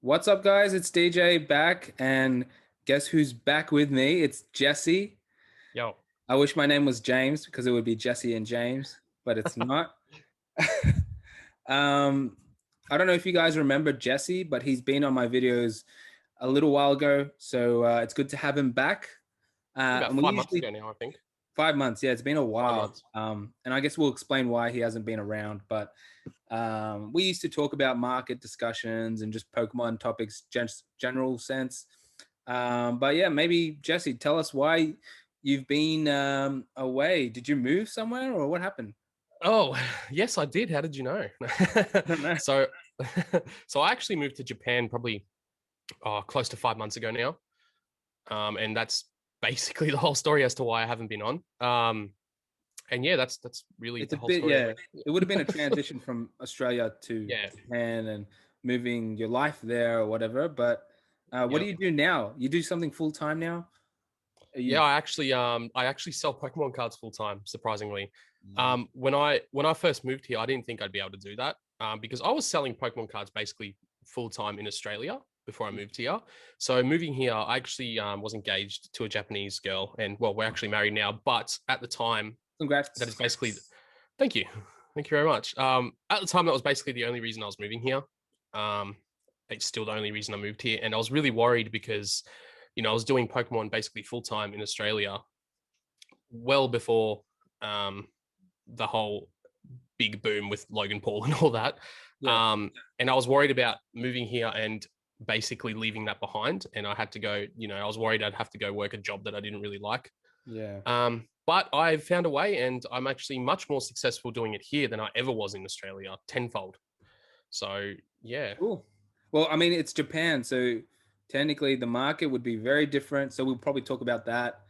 What's up, guys? It's DJ back, and guess who's back with me? It's Jesse. Yo. I wish my name was James because it would be Jesse and James, but it's not. um, I don't know if you guys remember Jesse, but he's been on my videos a little while ago, so it's good to have him back. About And we 5 months usually ago now, I think. 5 months, yeah, it's been a Five while. months. And I guess we'll explain why he hasn't been around, but we used to talk about market discussions and just Pokemon topics, general sense. But yeah, maybe Jesse, tell us why you've been away. Did you move somewhere or what happened? Oh, yes, I did. How did you know? I don't know. so, so I actually moved to Japan probably close to 5 months ago now. And that's basically the whole story as to why I haven't been on. And yeah, that's really It's the a whole bit, story. yeah. It would have been a transition from Australia to Yeah. Japan and moving your life there or whatever. But what do Yep. you do now? You do something full time now? Are you? Yeah, I actually sell Pokemon cards full time, surprisingly. Yeah. When I first moved here, I didn't think I'd be able to do that. Because I was selling Pokemon cards basically full time in Australia before I moved here. So moving here, I actually was engaged to a Japanese girl, and well, we're actually married now. But at the time, that is Congrats. basically thank you, thank you very much. At the time, that was basically the only reason I was moving here. Um, it's still the only reason I moved here, and I was really worried because I was doing Pokemon basically full time in Australia well before um, the whole big boom with Logan Paul and all that. Yeah. And I was worried about moving here and basically leaving that behind. And I had to go, I was worried I'd have to go work a job that I didn't really like. Yeah. But I found a way, and I'm actually much more successful doing it here than I ever was in Australia, tenfold. So yeah, Cool. Well, I mean, it's Japan, so technically the market would be very different. So we'll probably talk about that.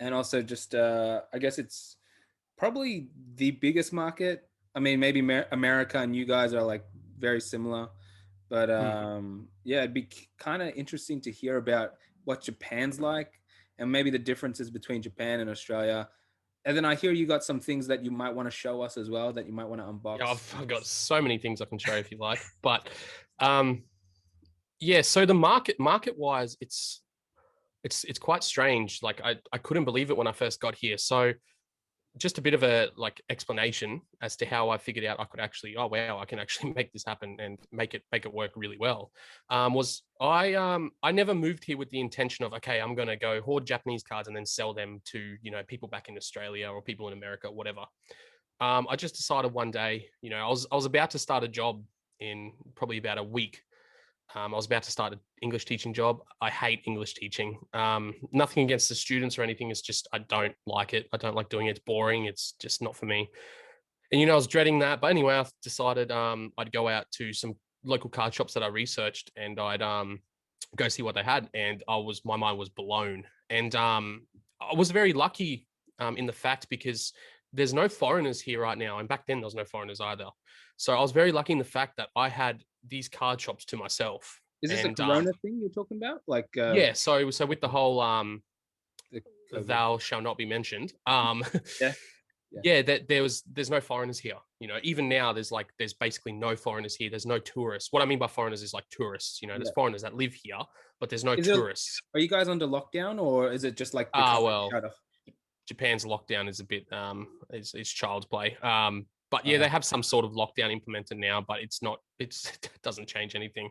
And also just I guess it's probably the biggest market. I mean, maybe America and you guys are like very similar. But mm. yeah, it'd be kind of interesting to hear about what Japan's like and maybe the differences between Japan and Australia. And then I hear you got some things that you might want to show us as well that you might want to Yeah, unbox. I've got so many things I can show if you like, but um, yeah. So the market wise, it's quite strange. Like I couldn't believe it when I first got here. So just a bit of a like explanation as to how I figured out I could actually, oh wow, I can actually make this happen and make it work really well. Was I never moved here with the intention of, okay, I'm gonna go hoard Japanese cards and then sell them to people back in Australia or people in America, whatever. I just decided one day, I was about to start a job in probably about a week. I was about to start an English teaching job. I hate English teaching. Nothing against the students or anything. It's just I don't like it. I don't like doing it. It's boring. It's just not for me. And I was dreading that. But anyway, I decided I'd go out to some local card shops that I researched, and I'd go see what they had. And my mind was blown. And I was very lucky in the fact because there's no foreigners here right now, and back then there was no foreigners either. So I was very lucky in the fact that I had these card shops to myself. Is this a And Corona thing you're talking about? Like yeah, so with the whole the COVID? thou shall not be mentioned, Yeah, yeah, yeah, that there's no foreigners here. Even now there's basically no foreigners here. There's no tourists. What I mean by foreigners is like tourists. There's yeah. foreigners that live here, but there's no Is it? tourists. Are you guys under lockdown or is it just like the Ah, country well, shut off? Japan's lockdown is a bit is child's play. But yeah, Uh, they have some sort of lockdown implemented now, but it's not. It doesn't change anything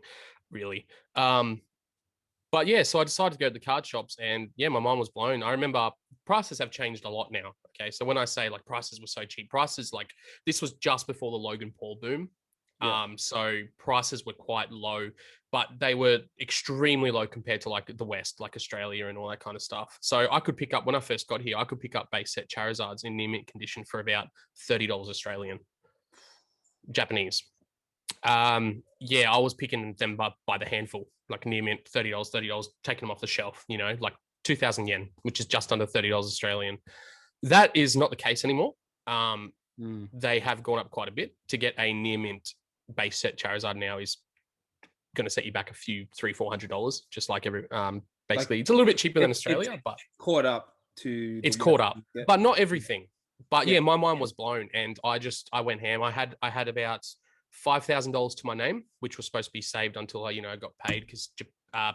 really. But yeah, so I decided to go to the card shops, and yeah, my mind was blown. I remember prices have changed a lot now. Okay, so when I say like prices were so cheap, prices like this was just before the Logan Paul boom. yeah. So prices were quite low, but they were extremely low compared to like the West, like Australia and all that kind of stuff. So I could pick up when I first got here, I could pick up base set Charizards in near mint condition for about $30 Australian, Japanese. Yeah, I was picking them by the handful, like near mint, $30, taking them off the shelf, like 2,000 yen, which is just under $30 Australian. That is not the case anymore. Mm. They have gone up quite a bit. To get a near mint base set Charizard now is going to set you back a few $300-400, just like every Like basically it's a little bit cheaper than it's Australia, but caught up to the it's what caught up, you get. but not everything. But Yeah. yeah, my mind was blown, and I went ham. I had about $5,000 to my name, which was supposed to be saved until I got paid, because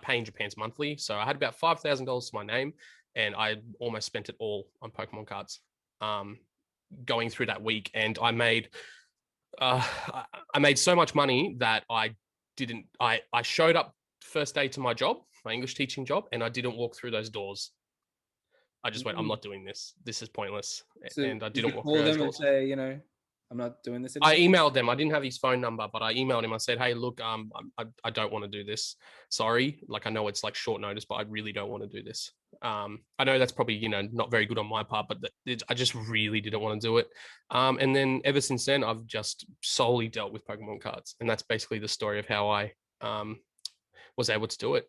paying Japan's monthly. So I had about $5,000 to my name, and I almost spent it all on Pokemon cards. Going through that week, and I made so much money that I showed up first day to my job, my English teaching job, and I didn't walk through those doors. I just went, I'm not doing this. This is pointless. So and I did didn't you walk call through those them and doors. say, I'm not doing this I anymore? emailed them. I didn't have his phone number, but I emailed him. I said, hey, look, I don't want to do this. Sorry. Like, I know it's like short notice, but I really don't want to do this. I know that's probably, not very good on my part, but I just really didn't want to do it. And then ever since then, I've just solely dealt with Pokemon cards. And that's basically the story of how I was able to do it.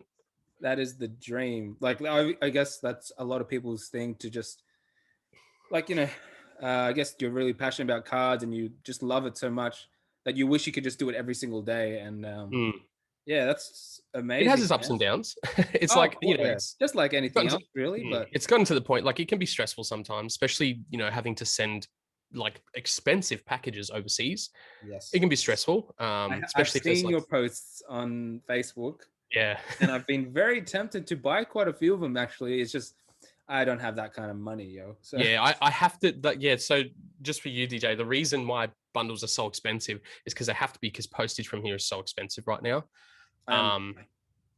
That is the dream. Like, I guess that's a lot of people's thing, to just, like, I guess you're really passionate about cards and you just love it so much that you wish you could just do it every single day. And yeah, that's amazing. It has its ups and downs. It's like, it's just like anything else, really. But it's gotten to the point, like, it can be stressful sometimes, especially, having to send like expensive packages overseas. yes, It can be stressful. Especially I've seen like, your posts on Facebook. Yeah. And I've been very tempted to buy quite a few of them, actually. It's just, I don't have that kind of money, yo. So yeah, I have to. So just for you, DJ, the reason why bundles are so expensive is because they have to be, because postage from here is so expensive right now.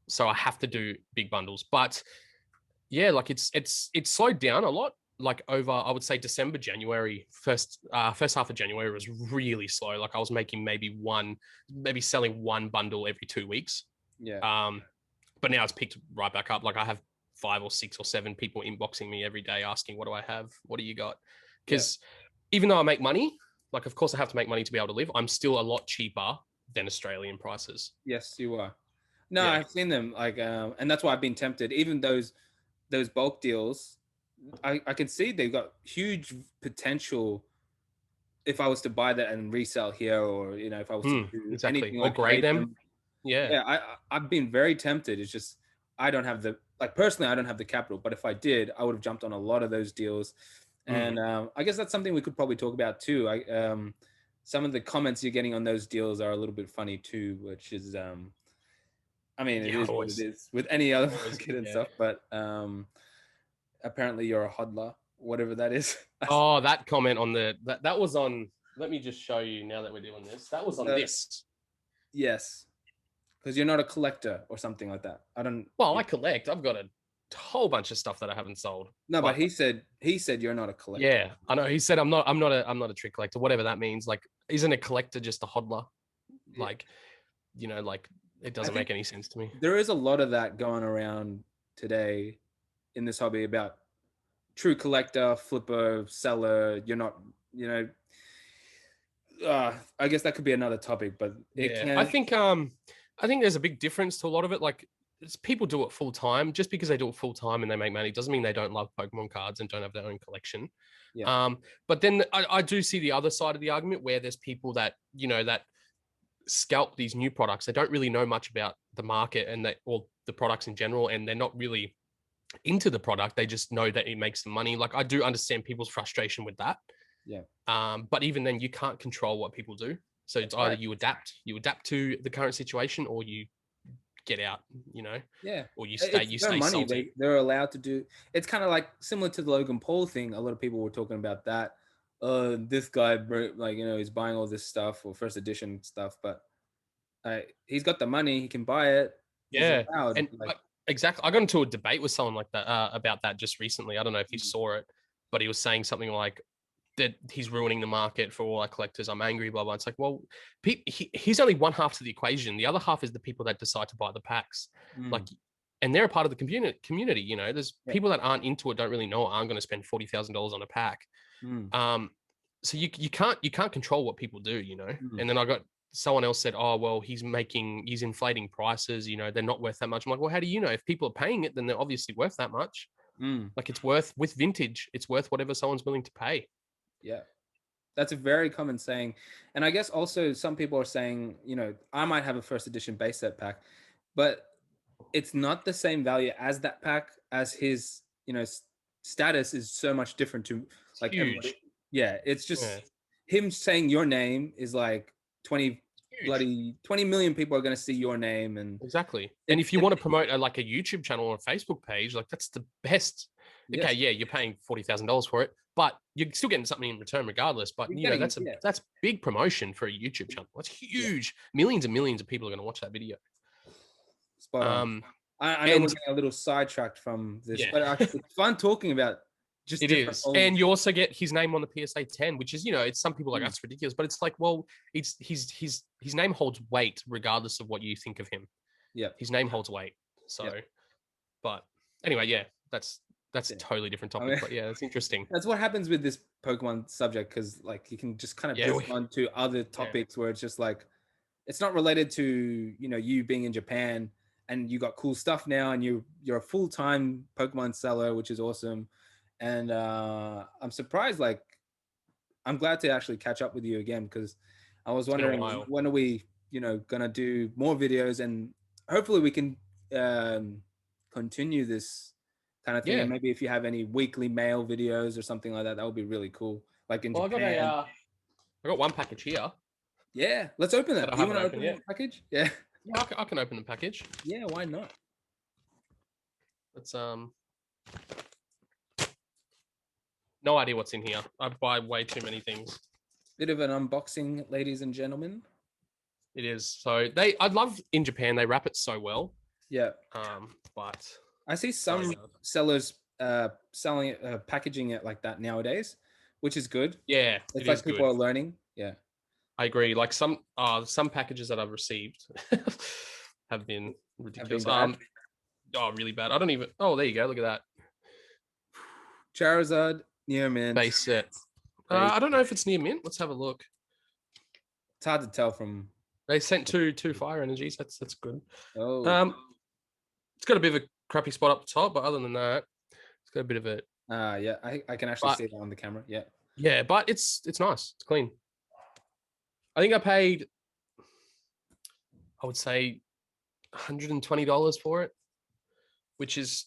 So I have to do big bundles. But yeah, like it's slowed down a lot. Like over, I would say December, January, first half of January was really slow. Like I was making maybe selling one bundle every 2 weeks. Yeah. But now it's picked right back up. Like I have 5 or 6 or 7 people inboxing me every day asking, what do I have? What do you got? Because even though I make money, like, of course I have to make money to be able to live, I'm still a lot cheaper than Australian prices. Yes, you are. No, I've seen them, like, and that's why I've been tempted. Even those bulk deals, I can see they've got huge potential if I was to buy that and resell here, or if I was to do anything or like grade them. I've been very tempted. It's just I don't have personally, I don't have the capital, but if I did, I would have jumped on a lot of those deals. And I guess that's something we could probably talk about too. Some of the comments you're getting on those deals are a little bit funny too, which is I mean, it is what it is with any other market and stuff, but apparently you're a hodler, whatever that is. Oh, that comment on that was on, let me just show you now that we're doing this. That was on this. Yes. Because you're not a collector or something like that. I collect. I've got a whole bunch of stuff that I haven't sold. No, but he said you're not a collector. Yeah, I know. He said I'm not a trick collector, whatever that means. Like, isn't a collector just a hodler? Like, like, it doesn't make any sense to me. There is a lot of that going around today in this hobby about true collector, flipper, seller. You're not, I guess that could be another topic, but I think there's a big difference to a lot of it. Like, people do it full time. Just because they do it full time and they make money doesn't mean they don't love Pokemon cards and don't have their own collection. Yeah. But then I do see the other side of the argument, where there's people that that scalp these new products. They don't really know much about the market or the products in general, and they're not really into the product. They just know that it makes them money. Like, I do understand people's frustration with that. Yeah. But even then, you can't control what people do. So it's either you adapt to the current situation, or you get out, Yeah. or you stay salty. They're allowed to do. It's kind of like similar to the Logan Paul thing. A lot of people were talking about that. This guy, like, he's buying all this stuff or first edition stuff, but he's got the money, he can buy it. Yeah. And exactly. I got into a debate with someone like that about that just recently. I don't know if you saw it, but he was saying something like that he's ruining the market for all our collectors. I'm angry, blah, blah. It's like, well, he's only one half to the equation. The other half is the people that decide to buy the packs. Like, and they're a part of the community. There's people that aren't into it, don't really know it, aren't going to spend $40,000 on a pack. So you can't control what people do, And then I got someone else said, oh, well, he's inflating prices, they're not worth that much. I'm like, well, how do you know? If people are paying it, then they're obviously worth that much. Like, it's worth, with vintage, it's worth whatever someone's willing to pay. Yeah. That's a very common saying. And I guess also some people are saying, I might have a first edition base set pack, but it's not the same value as that pack, as his, status is so much different to like everybody. Yeah. It's just him saying your name is like 20 huge. bloody 20 million people are going to see your name. And Exactly. And if you want to promote like a YouTube channel or a Facebook page, like that's the best. yes, Okay, yeah, you're paying $40,000 for it, but you're still getting something in return regardless. But you're you know, getting, that's big promotion for a YouTube channel. That's yeah, huge. Millions and millions of people are going to watch that video. spot on. I know we're And getting a little sidetracked from this, yeah, but it's fun talking about just it different is. old. And you also get his name on the PSA 10, which is, you know, it's some people like Mm. that's ridiculous, but it's like, well, it's his name holds weight regardless of what you think of him. Yeah, His name holds weight. So, Yep. but anyway, yeah, that's Yeah. a totally different topic. I mean, but yeah, that's interesting. that's what happens with this Pokemon subject, because like you can just kind of Yeah, drift on to other topics where it's just like it's not related to, you know, you being in Japan and you got cool stuff now and you're a full-time Pokemon seller, which is awesome. And I'm surprised, like I'm glad to actually catch up with you again, because I was It's been a wondering while. when are we, you know, gonna do more videos, and hopefully we can continue this kind of thing. Yeah. And maybe if you have any weekly mail videos or something like that, that would be really cool. Like in Well, Japan. I got one package here Yeah, let's open that it. I Do you haven't want to opened open yet. the package? Yeah. Yeah, I can open the package. Yeah, why not? It's no idea what's in here. I buy way too many things. Bit of an unboxing, ladies and gentlemen. It is. So I'd love in Japan, they wrap it so well. Yeah. But I see some sellers selling it, packaging it like that nowadays, which is good. yeah, It's it like is people good. are learning. Yeah. I agree. Like some packages that I've received have been ridiculous. bad? Oh, really bad. I don't even. Oh, there you go. Look at that Charizard, Near Mint. base set. I don't know if it's near mint. Let's have a look. It's hard to tell from. They sent two fire energies. That's good. Oh. It's got a bit of a crappy spot up the top, but other than that, it's got a bit of it. Yeah, I can actually see that on the camera. Yeah. Yeah, but it's nice. It's clean. I think I paid, I would say, $120 for it, which is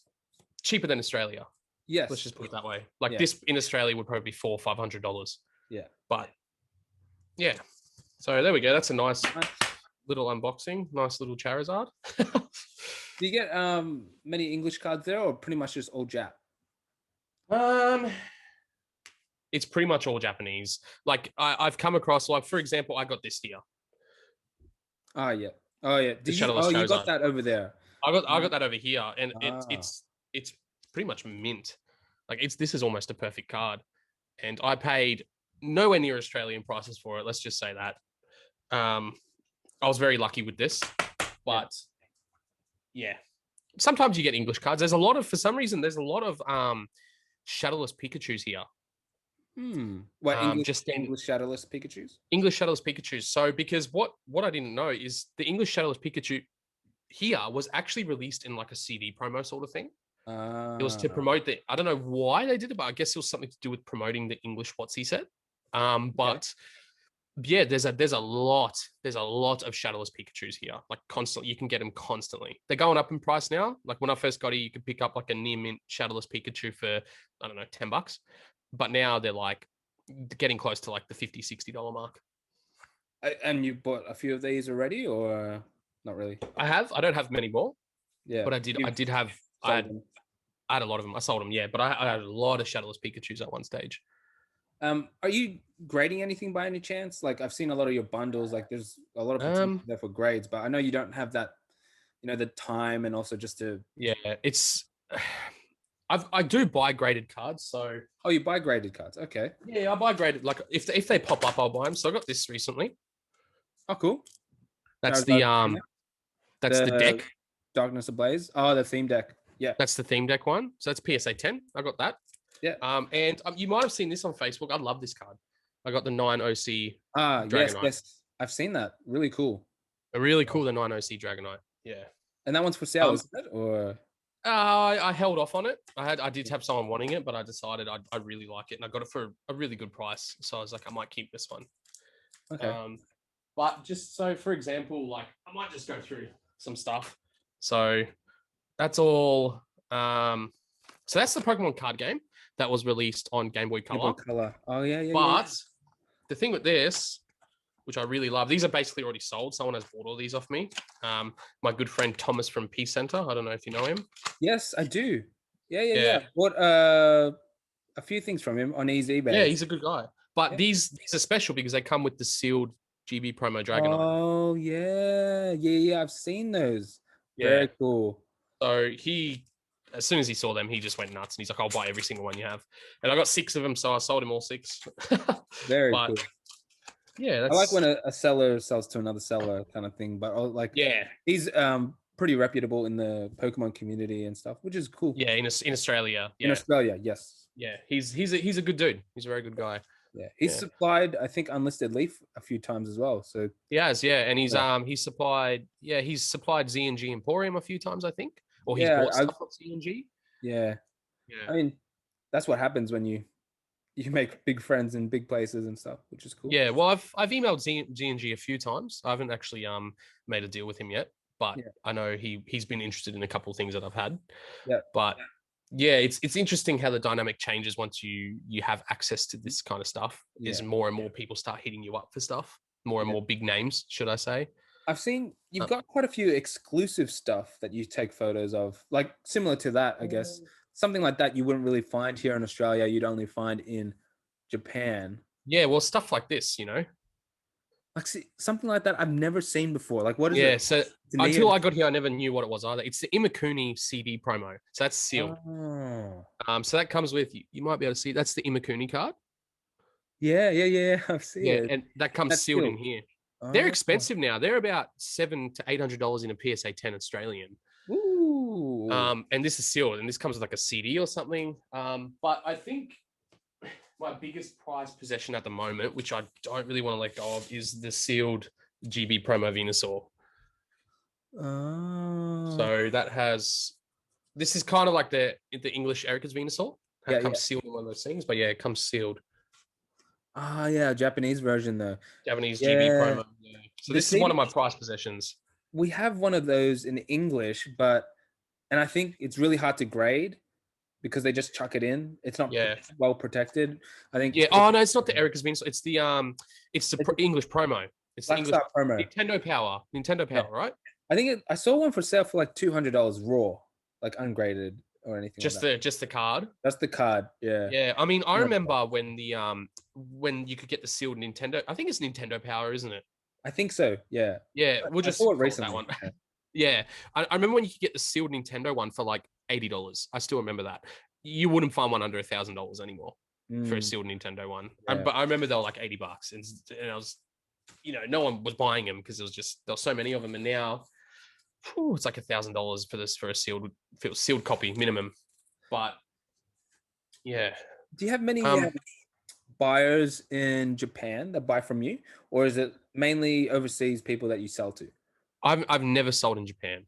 cheaper than Australia. Yes. Let's just put it that way. Like Yeah. this in Australia would probably be $400 or $500. Yeah. But yeah. So there we go. That's a nice little unboxing. Nice little Charizard. Do you get many English cards there, or pretty much just all Jap? It's pretty much all Japanese. Like I've come across, like for example, I got this here. Oh yeah. Oh yeah. The You Charizard. got that over there. I got that over here, and it's pretty much mint. Like this is almost a perfect card, and I paid nowhere near Australian prices for it. Let's just say that. I was very lucky with this, but yeah. Sometimes you get English cards. There's a lot of, for some reason, there's a lot of shadowless Pikachus here. What English, just English shadowless Pikachus? English shadowless Pikachus. So because what I didn't know is the English shadowless Pikachu here was actually released in like a CD promo sort of thing. It was to promote the, I don't know why they did it, but I guess it was something to do with promoting the English WotC set. But yeah, there's a lot of shadowless Pikachus here. Like constantly, you can get them constantly. They're going up in price now. Like when I first got it, you could pick up like a near mint shadowless Pikachu for, I don't know, $10. But now they're like getting close to like the $50-$60 mark. And you bought a few of these already, or not really? I don't have many more. Yeah, but I had a lot of them. I sold them, yeah. But I had a lot of shadowless Pikachus at one stage. Are you grading anything by any chance? Like I've seen a lot of your bundles. Like there's a lot of potential there for grades, but I know you don't have that, you know, the time and also just to. Yeah, it's. I do buy graded cards, so. Oh, you buy graded cards? Okay. Yeah, I buy graded. Like if they pop up, I'll buy them. So I got this recently. Oh, cool. That's the deck. Darkness Ablaze. Oh, the theme deck. Yeah. That's the theme deck one. So that's PSA 10. I got that. Yeah. And you might have seen this on Facebook. I love this card. I got the 9 OC. Yes. I've seen that. Really cool. Really cool, the 9 OC Dragonite. Yeah. And that one's for sale, isn't it? Or I held off on it. I did have someone wanting it, but I decided I really like it, and I got it for a really good price. So I was like, I might keep this one. Okay. But just so, for example, like I might just go through some stuff. So that's all. So that's the Pokemon card game that was released on Game Boy Color. Oh yeah. But the thing with this which I really love. These are basically already sold. Someone has bought all these off me. My good friend Thomas from Peace Center. I don't know if you know him. Yes, I do. Yeah, yeah, yeah. Yeah, Bought a few things from him on his yeah, eBay. he's a good guy. But Yeah. these are special because they come with the sealed GB promo Dragonite. Oh yeah, yeah, yeah. I've seen those. Yeah. Very cool. So as soon as he saw them, he just went nuts and he's like, "I'll buy every single one you have." And I got 6 of them, so I sold him all 6. Very But cool. yeah, I like that's when a seller sells to another seller kind of thing. But like, yeah, he's pretty reputable in the Pokemon community and stuff, which is cool. yeah. In Australia, In yeah, Australia, yes. yeah. He's a good dude. He's a very good guy. Yeah, he's Yeah. supplied, I think, unlisted leaf a few times as well. So He has, yeah, and yeah, he's supplied Z&G Emporium a few times, I think, or he's yeah, bought stuff off Z&G. yeah. Yeah, I mean, that's what happens when you make big friends in big places and stuff, which is cool. yeah. Well, I've emailed Z&G a few times. I haven't actually made a deal with him yet, but Yeah, I know he's been interested in a couple of things that I've had. yeah, But yeah, it's interesting how the dynamic changes once you have access to this kind of stuff. yeah, As more and more people start hitting you up for stuff, more and yeah. more big names, should I say? I've seen you've Uh, got quite a few exclusive stuff that you take photos of, like similar to that, I guess. Something like that you wouldn't really find here in Australia. You'd only find in Japan. yeah, well, stuff like this, you know. Like, see, something like that I've never seen before. Like, what is Yeah, it? so It's until I got here, I never knew what it was either. It's the Imakuni CD promo, so that's sealed. Oh, So that comes with you might be able to see that's the Imakuni card. yeah, yeah, yeah. I see Yeah, it. and that comes That's sealed in still. here. They're Oh, expensive now. They're about $700 to $800 in a PSA 10 Australian. ooh. And this is sealed, and this comes with like a CD or something. But I think my biggest prized possession at the moment, which I don't really want to let go of, is the sealed GB promo Venusaur. Oh, So this is kind of like the English Erica's Venusaur. yeah, It yeah. comes sealed in one of those things, but yeah, it comes sealed. Ah, yeah, Japanese version though. Japanese GB Yeah, promo. Yeah. So the this is one CD. of my prized possessions. We have one of those in English, and I think it's really hard to grade because they just chuck it in. It's not Yeah. well protected. I think Yeah. Oh no, it's not the Erica's Venusaur. It's the it's a English promo. It's the Black English Star promo. Nintendo Power. Nintendo Yeah. Power, right? I think I saw one for sale for like $200 raw, like ungraded or anything like that. Just the card. That's the card. Yeah. Yeah. I mean, I Not bad. remember when you could get the sealed Nintendo. I think it's Nintendo Power, isn't it? I think so. Yeah. Yeah, we'll I just saw it call it that recently. one. Yeah. Yeah, I remember when you could get the sealed Nintendo one for like $80. I still remember that. You wouldn't find one under $1,000 anymore for a Mm, sealed Nintendo one. yeah. But I remember they were like $80, and I was, no one was buying them because there were so many of them, and now it's like $1,000 for a sealed copy minimum. But yeah, Do you have many um, buyers in Japan that buy from you, or is it mainly overseas people that you sell to? I've never sold in Japan.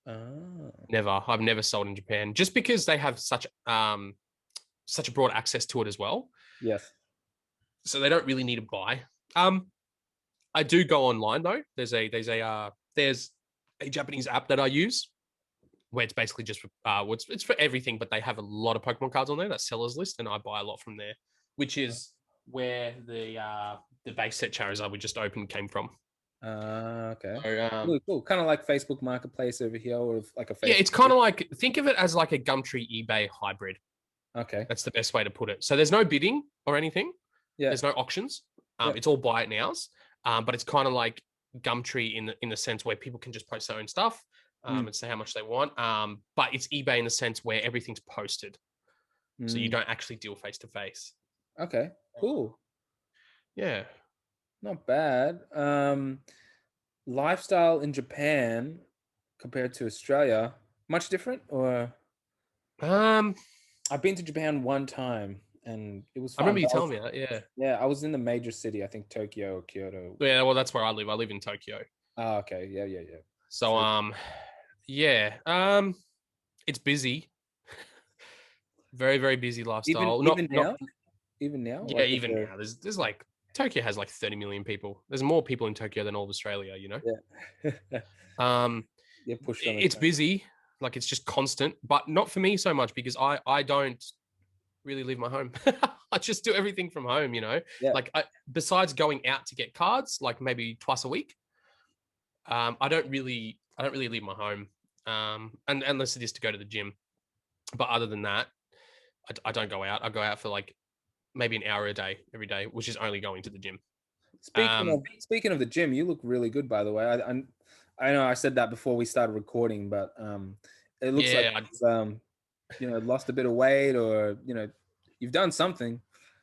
Oh, Never. I've never sold in Japan just because they have such a broad access to it as well. yes. So they don't really need to buy. I do go online though. There's a Japanese app that I use where it's basically just it's for everything, but they have a lot of Pokemon cards on there. That sellers list, and I buy a lot from there, which is where the base set Charizard we just opened came from. Okay. So, Really cool. Kind of like Facebook Marketplace over here, or like a yeah, Facebook. it's kind of like think of it as like a Gumtree eBay hybrid. Okay. That's the best way to put it. So there's no bidding or anything. Yeah. There's no auctions. Yeah. It's all buy it nows. But it's kind of like Gumtree in the sense where people can just post their own stuff and say how much they want. But it's eBay in the sense where everything's posted, so you don't actually deal face to face. Okay. Cool. Yeah. Not bad. Lifestyle in Japan compared to Australia, much different? Or I I've been to Japan one time and it was fun. remember you telling me that. Yeah. Yeah, I was in the major city, I think Tokyo or Kyoto. Yeah. Well, that's where I live. I live in Tokyo. Oh, okay. Yeah, yeah, yeah. So yeah. It's busy. Very, very busy lifestyle. Even now? Even now? Yeah, Like even now. There's like Tokyo has like 30 million people. There's more people in Tokyo than all of Australia, Yeah. Yeah, push on It's busy, like it's just constant, but not for me so much because I don't really leave my home. I just do everything from home, Yeah. like besides going out to get cards, like maybe twice a week. I don't really leave my home. And unless it is to go to the gym. But other than that, I don't go out. I go out for like maybe an hour a day every day, which is only going to the gym. Speaking of the gym, you look really good, by the way. I know I said that before we started recording, but it looks like Yeah, lost a bit of weight, or you've done something.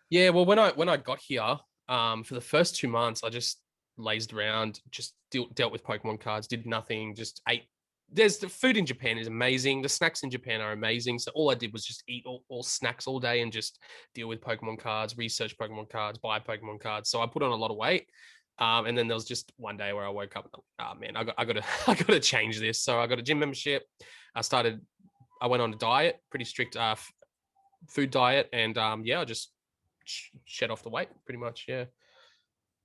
yeah. Well, when I got here, for the first 2 months, I just lazed around, just dealt with Pokemon cards, did nothing, just ate. There's the food in Japan is amazing. The snacks in Japan are amazing. So all I did was just eat all snacks all day and just deal with Pokemon cards, research Pokemon cards, buy Pokemon cards. So I put on a lot of weight. And then there was just one day where I woke up, oh man, I got to I got to change this. So I got a gym membership. I went on a diet, pretty strict food diet, and yeah, I just shed off the weight pretty much. Yeah.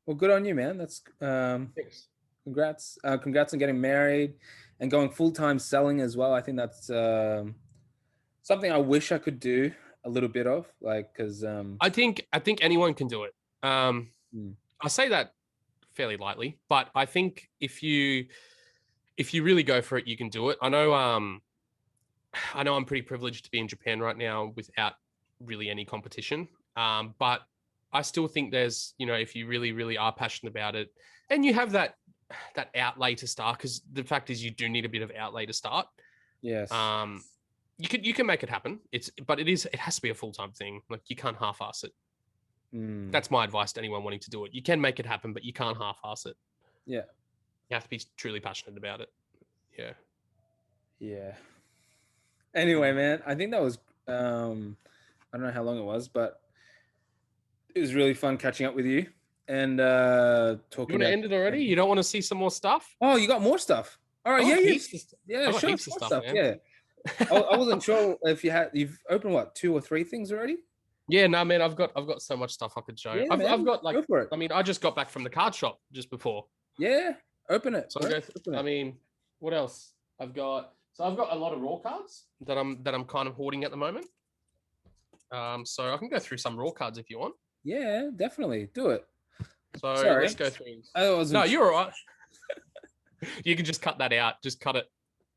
Well, good on you, man. That's Thanks. congrats on getting married and going full-time selling as well. I think that's something I wish I could do a little bit of, like, because I think anyone can do it. Hmm. I say that fairly lightly, but I think if you really go for it, you can do it. I know I'm pretty privileged to be in Japan right now without really any competition. But I still think there's, if you really, really are passionate about it and you have that outlay to start, because the fact is you do need a bit of outlay to start. Yes. You can make it happen. It has to be a full-time thing. Like you can't half-ass it. That's my advice to anyone wanting to do it. You can make it happen, but you can't half-ass it. Yeah. You have to be truly passionate about it. Yeah. Yeah. Anyway, man, I think that was I don't know how long it was, but it was really fun catching up with you and You talking want to about. end it already? You don't want to see some more stuff? Oh, you got more stuff. All right, I yeah, got yeah, heaps of stuff. yeah. I got Show heaps us of more stuff, stuff. man. Yeah, I wasn't sure if you've opened what 2 or 3 things already. Yeah, no, man, I've got so much stuff I could show. Yeah, I've man, got like, go for it. I mean, I just got back from the card shop just before. Yeah, open it. So Bro. I mean, what else? I've got a lot of raw cards that I'm kind of hoarding at the moment. So I can go through some raw cards if you want. Yeah, definitely do it. So Sorry. let's go through. I wasn't. No, you're all right. You can just cut that out. Just cut it.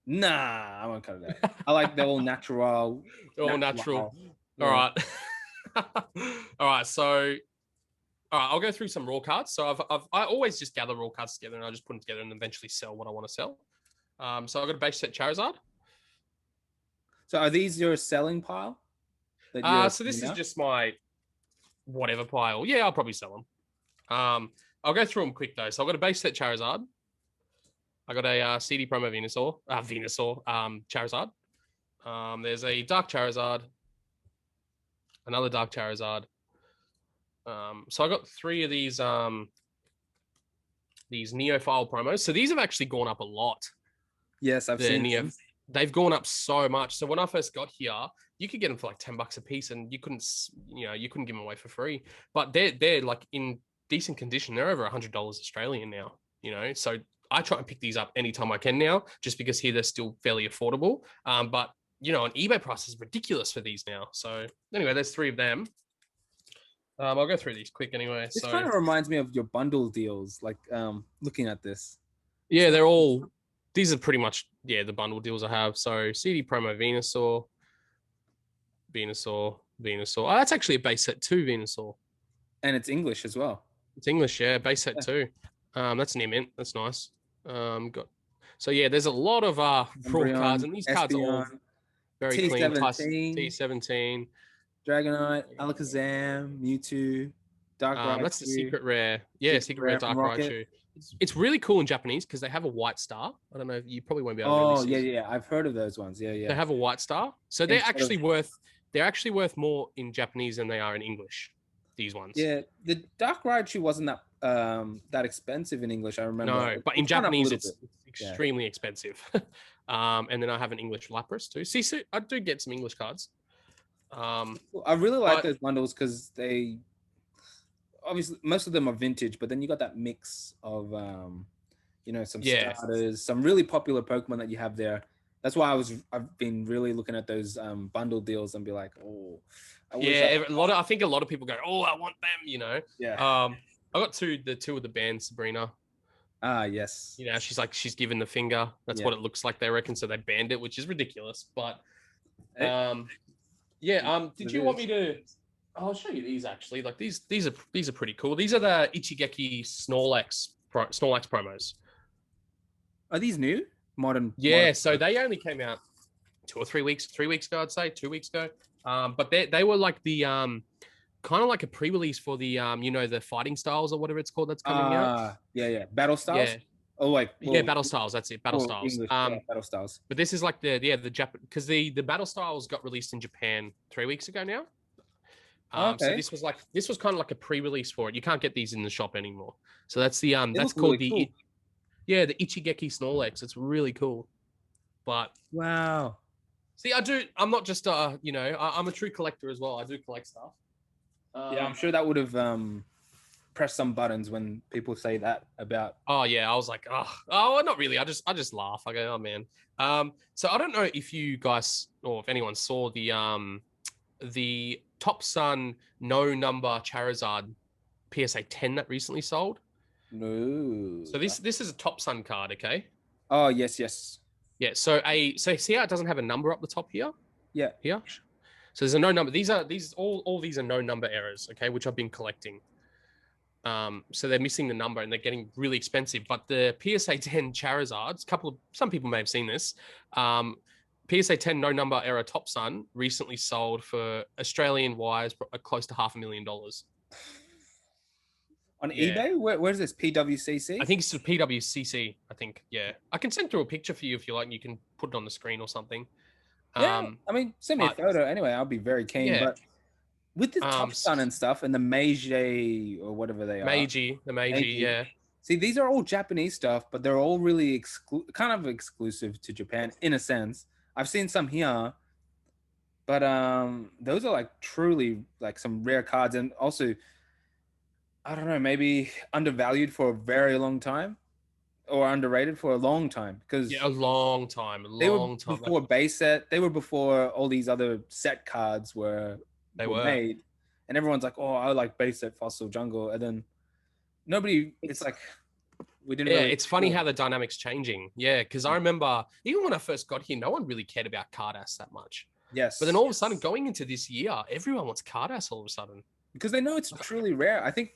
Nah, I won't cut it out. I like the all natural. All natural. Yeah. All right. All right. So, all right, I'll go through some raw cards. So I always just gather raw cards together and I just put them together and eventually sell what I want to sell. So I've got a base set Charizard. So are these your selling pile? So this is just my whatever pile. Yeah, I'll probably sell them. I'll go through them quick though. So I've got a base set Charizard. I got a CD promo Charizard. There's a Dark Charizard, another Dark Charizard. So I got 3 of these Neophile promos. So these have actually gone up a lot. Yes, I've seen them. They've gone up so much. So when I first got here, you could get them for like $10 a piece, and you couldn't give them away for free. But they're like in decent condition. They're over $100 Australian now. So I try and pick these up anytime I can now, just because here they're still fairly affordable. But an eBay price is ridiculous for these now. So anyway, there's 3 of them. I'll go through these quick anyway. This kind of reminds me of your bundle deals, like looking at this. Yeah, these are pretty much, the bundle deals I have. So CD promo Venusaur. Oh, that's actually a base set 2 Venusaur. And it's English as well. It's English, yeah, base set 2. That's near mint. That's nice. There's a lot of raw cards, and these cards are all very clean. T17. Dragonite, Alakazam, Mewtwo, Dark Raichu. That's the secret rare. Yeah, secret rare Dark Raichu. It's really cool in Japanese because they have a white star. I don't know. You probably won't be able to. Oh, yeah. I've heard of those ones. Yeah. They have a white star. So they're actually worth more in Japanese than they are in English. These ones. Yeah, the Dark Raichu wasn't that expensive in English, I remember. No, but in Japanese it's extremely expensive. And then I have an English Lapras too. See, so I do get some English cards. I really like those bundles because they obviously most of them are vintage, but then you got that mix of some starters, some really popular Pokemon that you have there That's why I've been really looking at those bundle deals and be like, oh, I wish Yeah, I think a lot of people go, oh, I want them, you know. Yeah. I got two of the band, Sabrina. Yes. You know, she's given the finger. That's what it looks like, they reckon. So they banned it, which is ridiculous. But did you want me to? I'll show you these actually. Like these are pretty cool. These are the Ichigeki Snorlax promos. Are these new? Modern? So they only came out 3 weeks ago, I'd say 2 weeks ago. But they were like the kind of like a pre-release for the the fighting styles or whatever it's called that's coming out. Battle styles. Battle styles. That's it, battle styles. English, battle styles. But this is like the Japan, because the battle styles got released in Japan 3 weeks ago now. So this was kind of like a pre-release for it. You can't get these in the shop anymore. So that's the that's called really cool. The Ichigeki Snorlax. It's really cool. But wow. See, I'm not just I'm a true collector as well. I do collect stuff. I'm sure that would have pressed some buttons when people say that about. Oh yeah, I was like, oh, not really. I just laugh. I go, oh man. So I don't know if you guys or if anyone saw the Top Sun no number Charizard PSA 10 that recently sold. No. So this is a Top Sun card, okay? Oh yes. Yeah. So see how it doesn't have a number up the top here? Yeah. Here. So there's a no number. These are no number errors, okay, which I've been collecting. So they're missing the number and they're getting really expensive. But the PSA 10 Charizards, some people may have seen this. PSA 10 no number error Top Sun recently sold for Australian wise close to $500,000. On eBay? Where's this? PWCC? I think it's PWCC. I think, yeah. I can send through a picture for you if you like. You can put it on the screen or something. Yeah, I mean, send me a photo anyway. I'll be very keen. Yeah. But with the Top Sun and stuff and the Meiji or whatever they are. The Meiji, yeah. See, these are all Japanese stuff, but they're all really kind of exclusive to Japan in a sense. I've seen some here, but those are like truly like some rare cards, and also I don't know, maybe undervalued for a very long time or underrated for a long time, because a long time. Before base set. They were before all these other set cards were made, and everyone's like, oh, I like base set Fossil Jungle, and then it's like we didn't. It's funny how the dynamic's changing. Yeah, because I remember even when I first got here, no one really cared about Cardass that much. Yes, but then all of a sudden, going into this year, everyone wants Cardass all of a sudden because they know it's truly rare. I think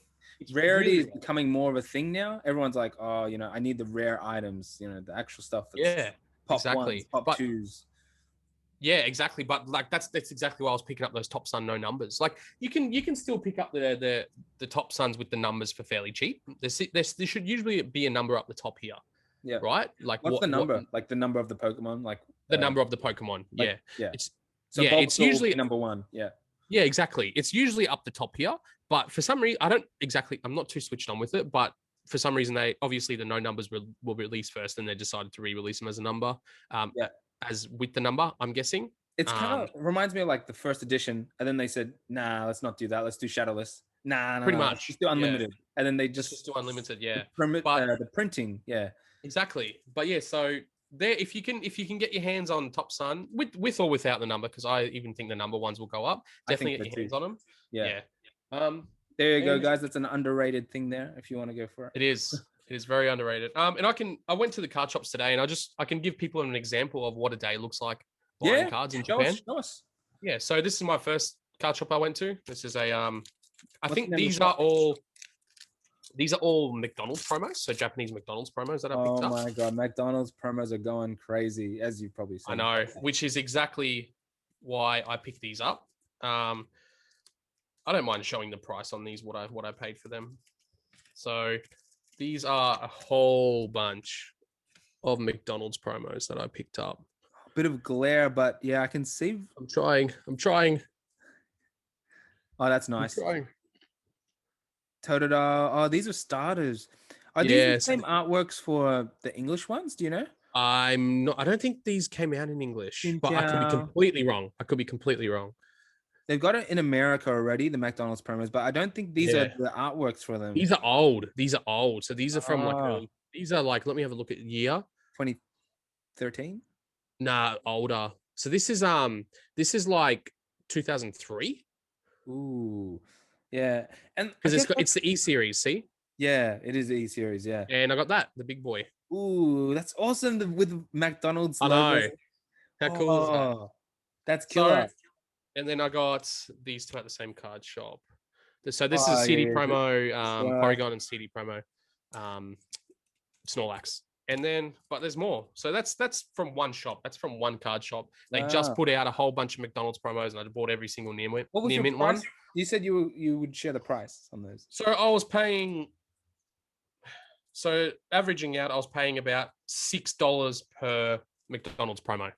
rarity is becoming more of a thing now. Everyone's like, oh, I need the rare items, the actual stuff. That's exactly. Top twos. Yeah, exactly. But like that's exactly why I was picking up those Top Sun no numbers. Like you can still pick up the Top Suns with the numbers for fairly cheap. There should usually be a number up the top here. Yeah. Right. Like what's the number? Like the number of the Pokemon. Like the number of the Pokemon. Yeah. It's usually number one. Yeah. Yeah, exactly. It's usually up the top here, but for some reason, I'm not too switched on with it, but for some reason, the no numbers will be released first, and they decided to re-release them as a number, as with the number, I'm guessing. It's kind of reminds me of like the first edition, and then they said, nah, let's not do that. Let's do Shadowless. Pretty much. Just do unlimited. And then they just do unlimited, yeah. The printing, yeah. Exactly. But yeah, so there, if you can get your hands on Top Sun with or without the number, because I even think the number ones will go up. Definitely get your hands on them. Yeah. There you go, guys. That's an underrated thing there. If you want to go for it, it is. It is very underrated. And I went to the card shops today, and I can give people an example of what a day looks like buying cards in Japan. Nice. Yeah. So this is my first card shop I went to. This is a I think these are all McDonald's promos, so Japanese McDonald's promos that I picked up. Oh my god, McDonald's promos are going crazy, as you've probably seen. I know, which is exactly why I picked these up. I don't mind showing the price on these, what I paid for them. So these are a whole bunch of McDonald's promos that I picked up. A bit of glare, but yeah, I can see. I'm trying. Oh, that's nice. I'm trying. Totodile. Oh, these are starters. Are these the same artworks for the English ones? Do you know? I don't think these came out in English, but I could be completely wrong. They've got it in America already, the McDonald's promos, but I don't think these are the artworks for them. These are old. So these are from these are like, let me have a look at the year. 2013? Nah, older. So this is like 2003 Ooh, yeah. And I because guess it's the E series. See, yeah, it is the E series. Yeah. and I got that the big boy. Ooh, that's awesome with McDonald's I logos. know. How cool is that? Oh, that's So killer. and then I got these two at the same card shop. So this is a Oh yeah, CD yeah. promo, So, Porygon and CD promo, um, Snorlax. And then, but there's more. So that's from one shop. That's from one card shop. They just ah. put out a whole bunch of McDonald's promos, and I bought every single What was near your mint one. price? You said you would share the price on those. So I was paying. So averaging out, I was paying about $6 per McDonald's promo,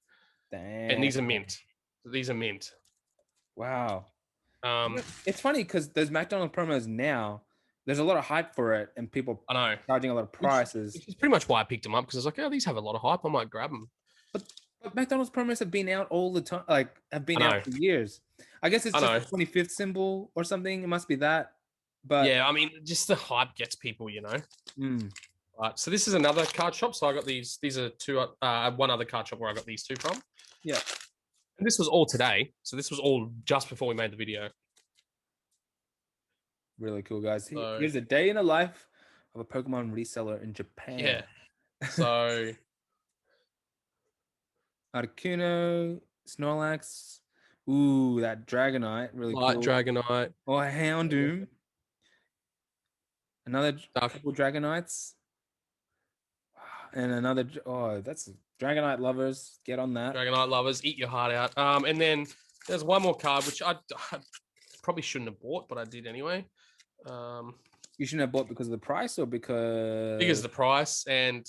and Damn. these are mint. These are mint. Wow. Um, It's funny because those McDonald's promos now, there's a lot of hype for it, and people I know, charging a lot of prices. which is pretty much why I picked them up because I was like, oh, these have a lot of hype. I might grab them. But McDonald's promos have been out all the time, like have I been know, out for years. I guess it's I just know. the 25th symbol or something. It must be that. But Yeah, I mean, just the hype gets people, mm, Right, so this is another card shop. So I got these. These are two. One other card shop where I got these two from. yeah, And this was all today. So this was all just before we made the video. really cool, guys. So Here's a day in the life of a Pokemon reseller in Japan. yeah. So Articuno, Snorlax. Ooh, that Dragonite, really light cool. Dragonite, Oh, Houndoom. Another Dark couple Dragonites. And another, oh, that's Dragonite lovers. Get on that. Dragonite lovers, eat your heart out. And then there's one more card which I probably shouldn't have bought, but I did anyway. You shouldn't have bought because of the price or Because because the price and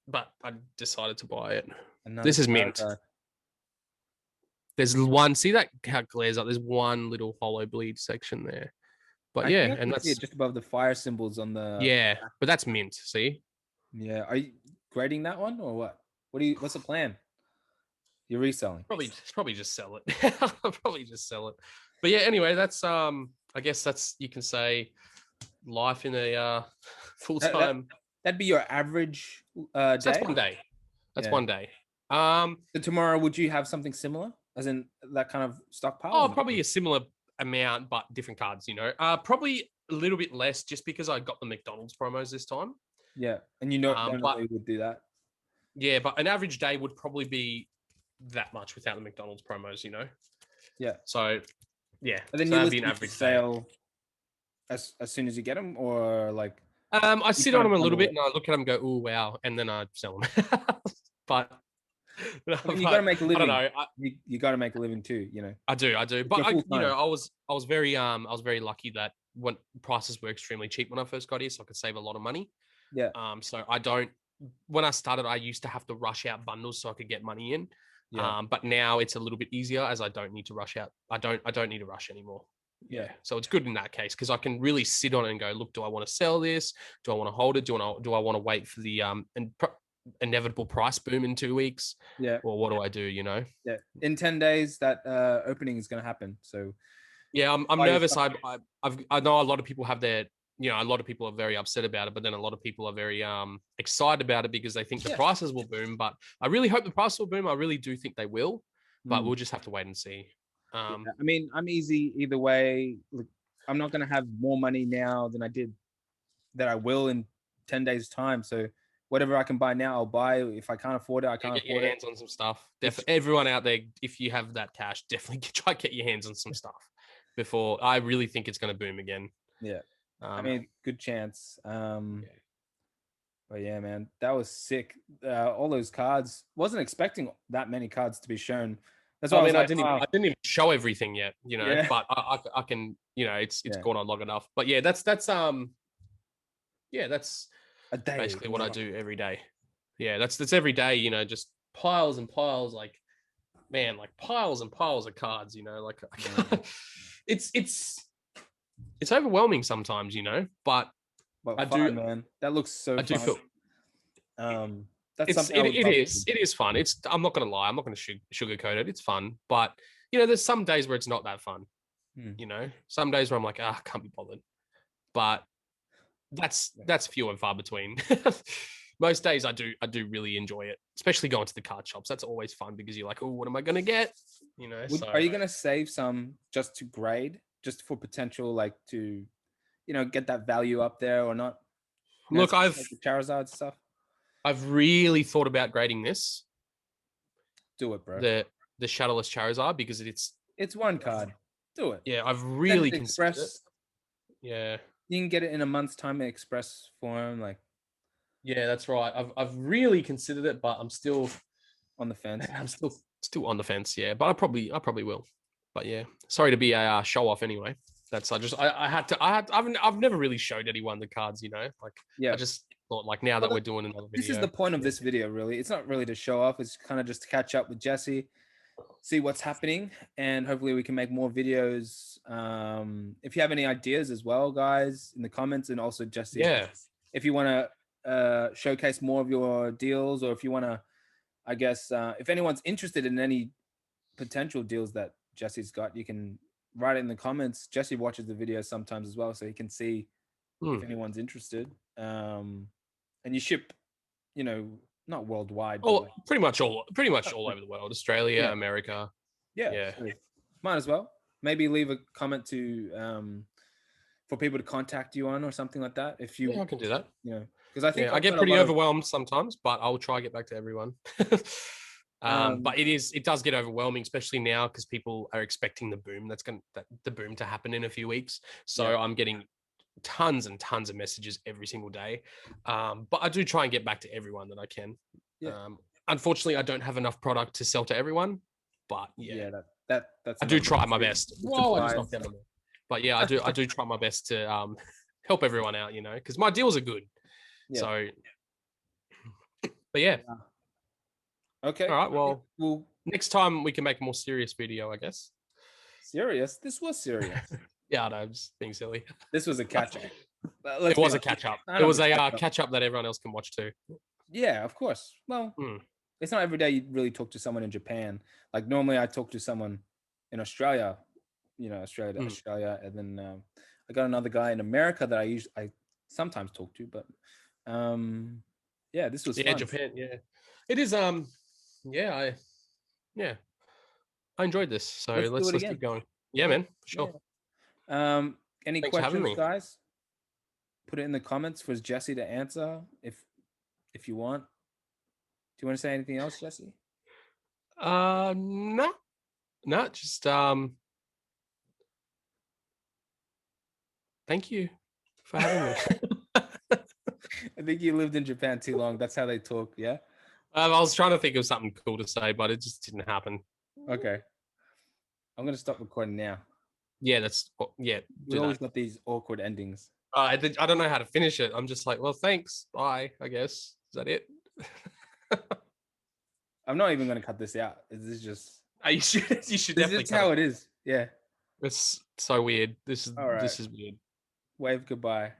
but I decided to buy it. another This is tarot mint. card. There's one. See that how it glares up? There's one little hollow bleed section there. But I yeah, think I and can see it that's just above the fire symbols on the. yeah, but that's mint. See, Yeah. Are you grading that one or what? What's the plan? You're reselling. probably just sell it. I'll probably just sell it. But yeah, anyway, that's I guess that's you can say life in a full That, time. that'd be your average So day. that's one day. That's Yeah. one day. So tomorrow, would you have something similar, as in that kind of stockpile? Oh, probably a similar amount, but different cards. Probably a little bit less, just because I got the McDonald's promos this time. Yeah, and you know, don't know But you would do that. yeah, but an average day would probably be that much without the McDonald's promos. Yeah. So yeah, And then so you that'd list be an them for average day. sale as soon as you get them, or like I sit on kind them of a little bundle bit it. and I look at them and go, oh wow, and then I sell them. But I mean, you got to make a I don't living. know. You got to make a living too. You know, I do. it's But your full time. I was very lucky that when prices were extremely cheap when I first got here, so I could save a lot of money. Yeah. So I don't. When I started, I used to have to rush out bundles so I could get money in. Yeah. But now it's a little bit easier as I don't need to rush out. I don't need to rush anymore. Yeah. So it's good in that case because I can really sit on it and go, look, do I want to sell this? Do I want to hold it? Do I want to wait for the inevitable price boom in 2 weeks? Yeah. Or what do I do? Yeah. In 10 days, that opening is going to happen. So yeah, I'm buy your nervous. stuff. I know a lot of people have their, a lot of people are very upset about it, but then a lot of people are very excited about it because they think the prices will boom. But I really hope the price will boom. I really do think they will, but we'll just have to wait and see. I mean, I'm easy either way. Look, I'm not going to have more money now than I will in 10 days time. So whatever I can buy now, I'll buy. If I can't afford it, I can't get afford your it. hands on some stuff. Everyone out there, if you have that cash, definitely try to get your hands on some stuff before. I really think it's going to boom again. Yeah. I mean, good chance. But yeah, man, that was sick. All those cards. Wasn't expecting that many cards to be shown. That's why I didn't even show everything yet, Yeah. but I can, it's gone on long enough. But yeah, that's a day, basically what I do every day. Yeah, that's every day, just piles and piles, like piles and piles of cards, it's overwhelming sometimes, but I fun, do, man. That looks so I do fun. feel that's something it is fun. I'm not gonna lie, I'm not gonna sugarcoat it. It's fun, but there's some days where it's not that fun. Some days where I'm like, I can't be bothered. But that's few and far between. most days I do really enjoy it, especially going to the card shops. That's always fun because you're like, oh, what am I gonna get? You know. So Are you gonna save some just to grade, just for potential, like to, get that value up there or not? look, Like the Charizard stuff. I've really thought about grading this, Do it, bro. the Shadowless Charizard, because It's one card. Do it. yeah, I've Send really it to considered it. Express. Yeah. You can get it in a month's time in Express form, like Yeah, that's right. I've really considered it, but I'm still on the fence. I'm still on the fence. Yeah, but I probably will. But yeah, sorry to be a show off anyway. That's I've never really showed anyone the cards. Like Yeah. I just thought like now that we're doing another video. This is the point of this video, really. It's not really to show off. It's kind of just to catch up with Jesse, see what's happening, and hopefully we can make more videos. If you have any ideas as well, guys, in the comments, and also Jesse, yeah, if you want to showcase more of your deals, or if you want to, I guess, if anyone's interested in any potential deals that Jesse's got, you can write it in the comments. Jesse watches the videos sometimes as well, so he can see if anyone's interested. And you ship, not worldwide. oh, pretty much all over the world, Australia, America. Yeah. Might as well. Maybe leave a comment to for people to contact you on or something like that. If you, I can do that. Because I think I get pretty overwhelmed sometimes, but I'll try to get back to everyone. But it does get overwhelming, especially now because people are expecting the boom the boom to happen in a few weeks. So I'm getting tons and tons of messages every single day. But I do try and get back to everyone that I can. Unfortunately, I don't have enough product to sell to everyone. But that's I do try my best. Whoa, I just knocked down the wall. But yeah, I do try my best to help everyone out, because my deals are good. Yeah. So, but yeah. Okay. All right. Well, next time we can make a more serious video, I guess. Serious? This was serious. Yeah, no, I'm just being silly. This was a catch up. It was a catch up. It was a catch up that everyone else can watch too. Yeah, of course. Well, it's not every day you really talk to someone in Japan. Like normally I talk to someone in Australia, Australia to Australia. And then I got another guy in America that I sometimes talk to, but this was fun. Japan. Yeah, it is. I enjoyed this. So let's keep going. Yeah, man. Sure. Yeah. Any Thanks questions, guys? Put it in the comments for Jesse to answer if you want. Do you want to say anything else, Jesse? No, just thank you for having me. I think you lived in Japan too long. That's how they talk. Yeah. I was trying to think of something cool to say, but it just didn't happen. Okay. I'm gonna stop recording now. Yeah, We always got these awkward endings. I don't know how to finish it. I'm just like, well, thanks, bye. I guess is that it? I'm not even gonna cut this out. This is just. You should definitely. This is how it is. Yeah. It's so weird. This is weird. Wave goodbye.